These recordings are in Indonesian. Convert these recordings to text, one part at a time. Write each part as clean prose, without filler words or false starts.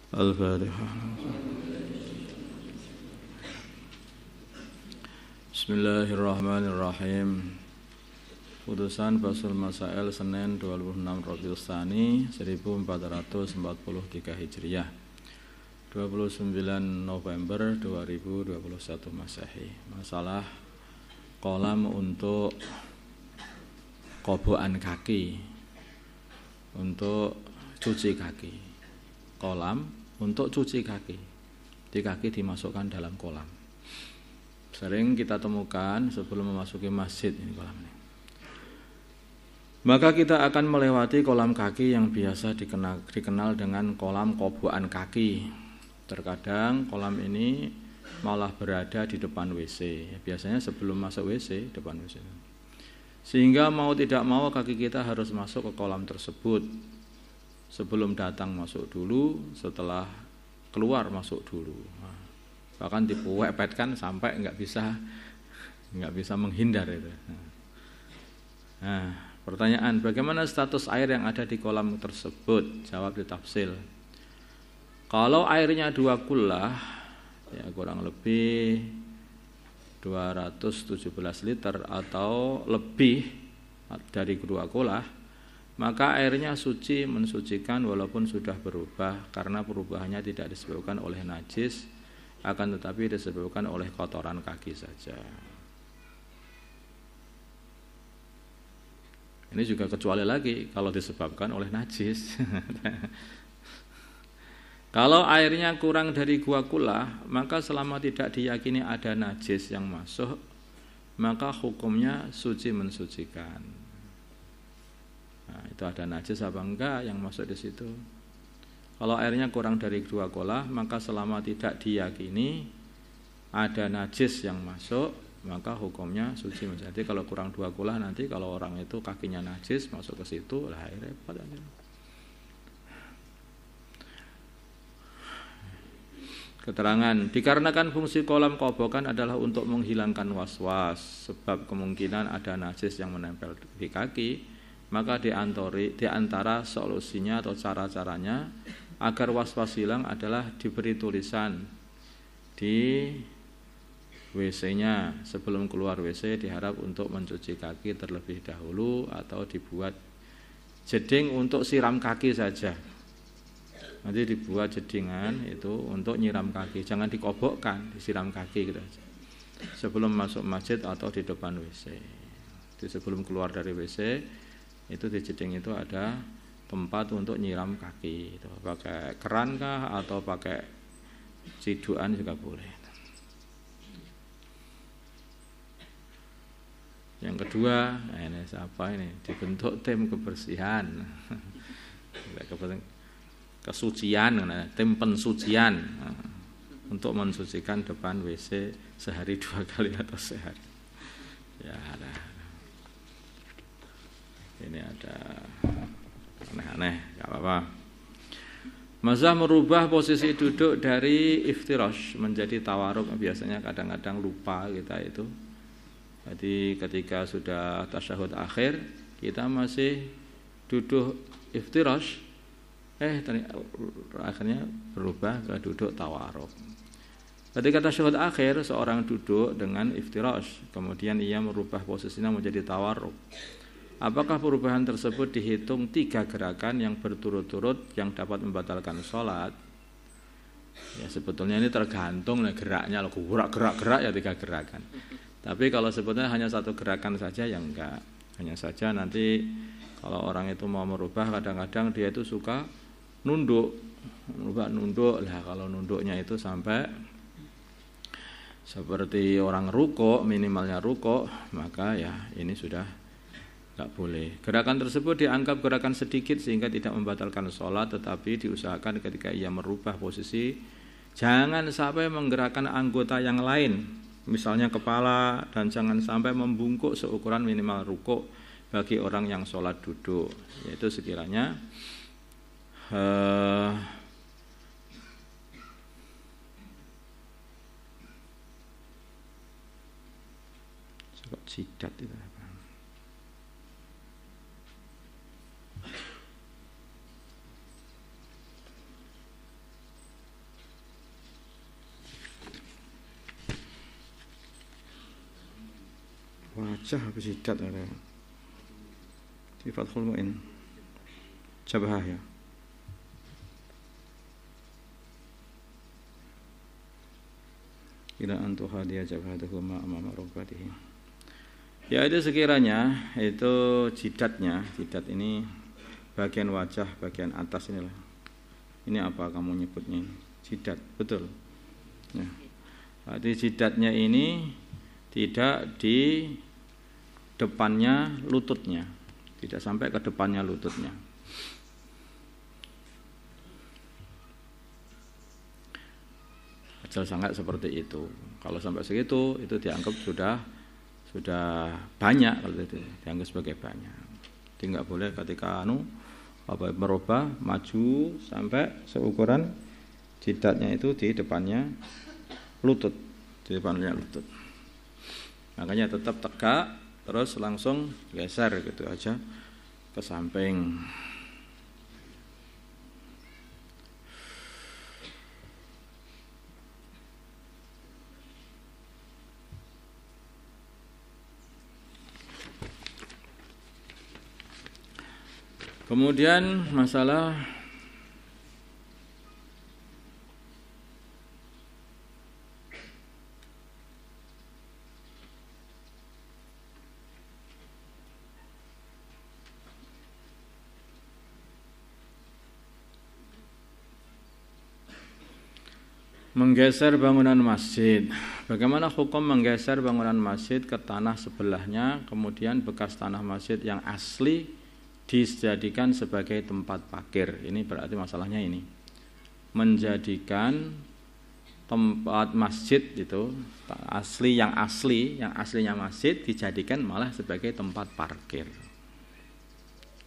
Al-Fatihah. Bismillahirrahmanirrahim. Putusan Fathul Masail Senin 26 Rabiul Tsani 1443 Hijriah, 29 November 2021 Masehi. Masalah kolam untuk kobokan kaki, untuk cuci kaki. Kolam untuk cuci kaki. Di kaki dimasukkan dalam kolam. Sering kita temukan sebelum memasuki masjid ini kolam ini. Maka kita akan melewati kolam kaki yang biasa dikenal dengan kolam kobokan kaki. Terkadang kolam ini malah berada di depan WC. Biasanya sebelum masuk WC, depan WC. Sehingga mau tidak mau kaki kita harus masuk ke kolam tersebut. Sebelum datang masuk dulu, setelah keluar masuk dulu. Bahkan dipuepetkan sampai nggak bisa menghindar itu. Nah, pertanyaan, bagaimana status air yang ada di kolam tersebut? Jawab di tafsil. Kalau airnya 2 kullah, ya kurang lebih 217 liter atau lebih dari 2 kullah, maka airnya suci, mensucikan walaupun sudah berubah, karena perubahannya tidak disebabkan oleh najis, akan tetapi disebabkan oleh kotoran kaki saja. Ini juga kecuali lagi kalau disebabkan oleh najis. Kalau airnya kurang dari 2 kullah, maka selama tidak diyakini ada najis yang masuk, maka hukumnya suci mensucikan. Nah, itu ada najis apa enggak yang masuk di situ. Kalau airnya kurang dari 2 kullah, maka selama tidak diyakini ada najis yang masuk, maka hukumnya suci mensucikan. Jadi kalau kurang 2 kullah, nanti kalau orang itu kakinya najis masuk ke situ, lah repot aja. Keterangan, dikarenakan fungsi kolam kobokan adalah untuk menghilangkan was-was, sebab kemungkinan ada najis yang menempel di kaki, maka di antara solusinya atau cara-caranya agar was-was hilang adalah diberi tulisan di WC-nya sebelum keluar WC diharap untuk mencuci kaki terlebih dahulu, atau dibuat jeding untuk siram kaki saja. Nanti dibuat jedingan itu untuk nyiram kaki, jangan dikobokkan, disiram kaki gitu aja. Sebelum masuk masjid atau di depan WC. Jadi sebelum keluar dari WC itu di jeding itu ada tempat untuk nyiram kaki, itu pakai keran kah atau pakai ciduan juga boleh. Yang kedua, ini siapa ini? Dibentuk tim kebersihan, kesucian, tim pensucian untuk mensucikan depan WC sehari 2 kali atau sehari. Ya, ini ada aneh-aneh, gak apa-apa. Mazhab merubah posisi duduk dari iftirash menjadi tawaruk. Biasanya kadang-kadang lupa kita itu. Jadi ketika sudah tasyahud akhir, kita masih duduk iftirash, akhirnya berubah ke duduk tawaruk. Ketika tasyahud akhir, seorang duduk dengan iftirash, kemudian ia merubah posisinya menjadi tawaruk. Apakah perubahan tersebut dihitung 3 gerakan yang berturut-turut yang dapat membatalkan sholat? Ya sebetulnya ini tergantung geraknya, gerak ya 3 gerakan. Tapi kalau sebetulnya hanya 1 gerakan saja ya enggak. Hanya saja nanti kalau orang itu mau merubah, kadang-kadang dia itu suka nunduk lah. Kalau nunduknya itu sampai seperti orang rukuk, minimalnya rukuk, maka ya ini sudah tidak boleh. Gerakan tersebut dianggap gerakan sedikit sehingga tidak membatalkan sholat, tetapi diusahakan ketika ia merubah posisi jangan sampai menggerakkan anggota yang lain, misalnya kepala, dan jangan sampai membungkuk seukuran minimal rukuk bagi orang yang sholat duduk, yaitu sekiranya sidat itu apa? wajah apa jidat ada di Fathul Mu'in jabhah ya. Ila antuha dia jabhatuhu ma'amama rukbatihi. Ya itu sekiranya itu jidatnya, jidat ini bagian wajah bagian atas inilah. Ini apa kamu nyebutnya ini? Jidat, betul. Ya. Berarti jidatnya ini tidak di depannya lututnya, tidak sampai ke depannya lututnya. Ajal sangat seperti itu. Kalau sampai segitu itu dianggap sudah banyak, kalau itu dianggap sebagai banyak. Jadi nggak boleh ketika merubah maju sampai seukuran jidatnya itu di depannya lutut, di depannya lutut. Makanya tetap tegak, terus langsung geser gitu aja ke samping. Kemudian masalah menggeser bangunan masjid. Bagaimana hukum menggeser bangunan masjid ke tanah sebelahnya, kemudian bekas tanah masjid yang asli dijadikan sebagai tempat parkir. Ini berarti masalahnya ini. Menjadikan tempat masjid itu yang aslinya masjid dijadikan malah sebagai tempat parkir.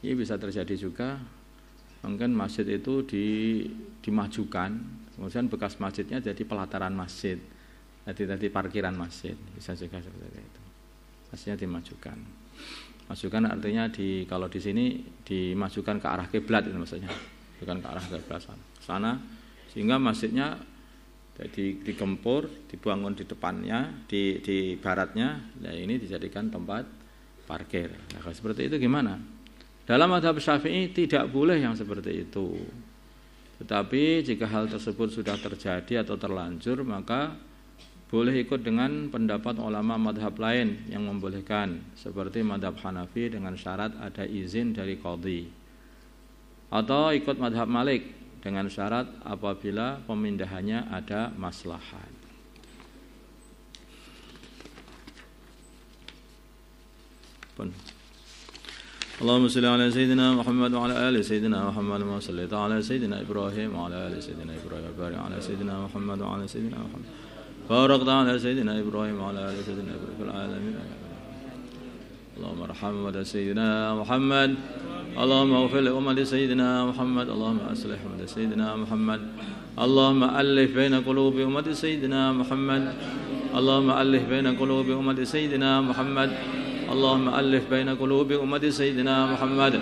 Ini bisa terjadi juga. Mungkin masjid itu dimajukan, kemudian bekas masjidnya jadi pelataran masjid, jadi parkiran masjid, bisa juga seperti itu. Masjidnya dimajukan. Majukan artinya kalau di sini dimajukan ke arah kiblat itu maksudnya, bukan ke arah kiblat sana, sehingga masjidnya jadi digempur, dibangun di depannya, di baratnya, nah ini dijadikan tempat parkir. Nah, kalau seperti itu gimana? Dalam mazhab Syafi'i tidak boleh yang seperti itu. Tetapi jika hal tersebut sudah terjadi atau terlanjur, maka boleh ikut dengan pendapat ulama madhab lain yang membolehkan, seperti madhab Hanafi dengan syarat ada izin dari qadhi, atau ikut madhab Malik dengan syarat apabila pemindahannya ada maslahat. Allahumma salli ala sayyidina Muhammad wa ala ali sayyidina Muhammad wa salli ala sayyidina Ibrahim wa ala ali sayyidina Ibrahim wa barik ala sayyidina Muhammad wa ala sayyidina Muhammad بارك على سيدنا إبراهيم وعلى آل سيدنا إبراهيم في العالمين. اللهم ارحم أمة سيدنا محمد، اللهم اغفر لأمة سيدنا محمد، اللهم أصلح أمة سيدنا محمد، اللهم ألف بين قلوب أمة سيدنا محمد، اللهم ألف بين قلوب أمة سيدنا محمد، اللهم ألف بين قلوب أمة سيدنا محمد،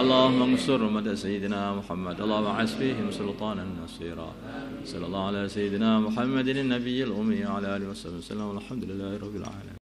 اللهم انصر أمة سيدنا محمد، اللهم أعز فيهم سلطانا نصيرا. صلى الله على سيدنا محمد النبي الأمي وعلى آله وصحبه وسلم والحمد لله رب العالمين.